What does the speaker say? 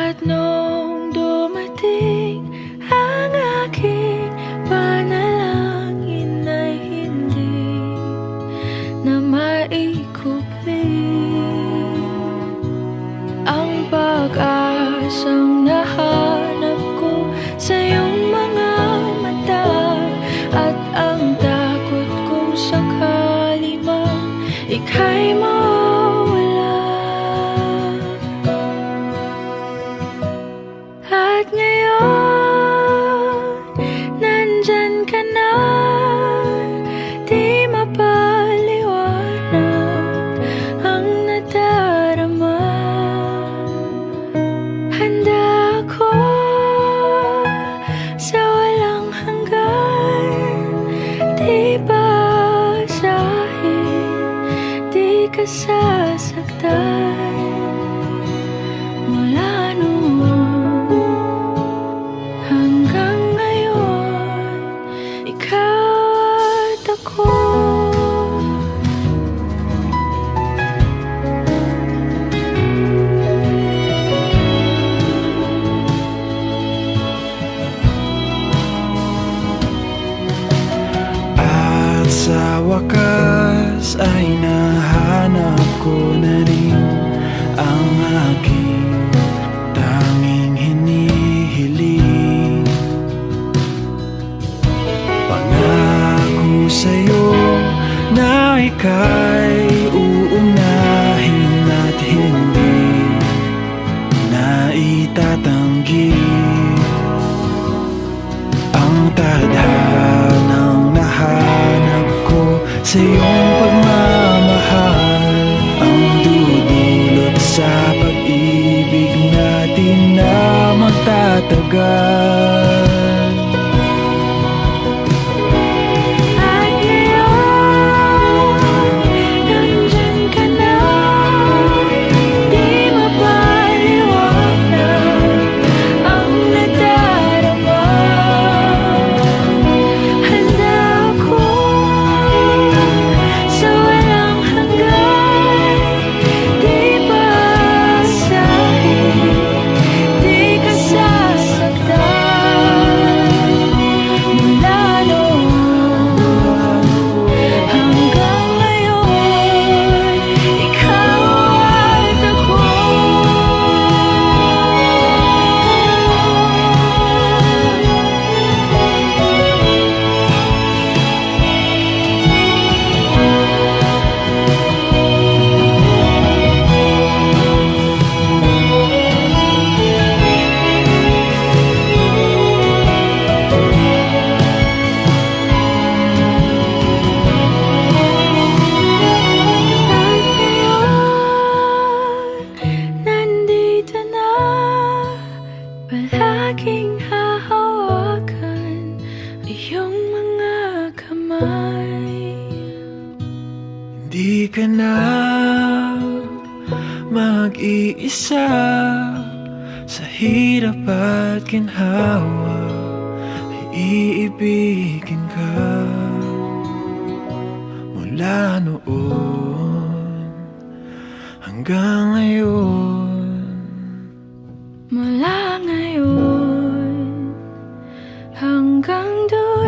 At nung dumating ang aking panalangin ay hindi na maikupli ang pag-asang nahanap ko sa iyong mga mata, at ang takot kong sakali mang ika'y mawala. At ngayon, nandyan ka na, di mapaliwanag ang nadarama. Handa ako sa walang hanggan, di basahin, di ka sasaktan. Mula noon hanggang ngayon, ikaw at ako. At sa wakas ay nahanap ko na rin ang aking tanging hinihiling. Pangako sa'yo na ika'y uunahin at hindi na itatanggi ang tadhanang nahanap ko sa iyong pagmamahal, ang dudulot sa pag-ibig natin na magtatagal. At ngayon, nandyan ka na, di mapaliwanag ang nadarama. Handa ako sa walang hanggan, di basahin, di ka sasaktan. Mula noon hanggang ngayon, ikaw at ako. At ngayon, nandito na, palaging hahawakan iyong mga kamay. Di ka na mag-iisa sa hirap at ginhawa, ay iibigin ka. Mula noon hanggang ngayon, Mula ngayon hanggang doon.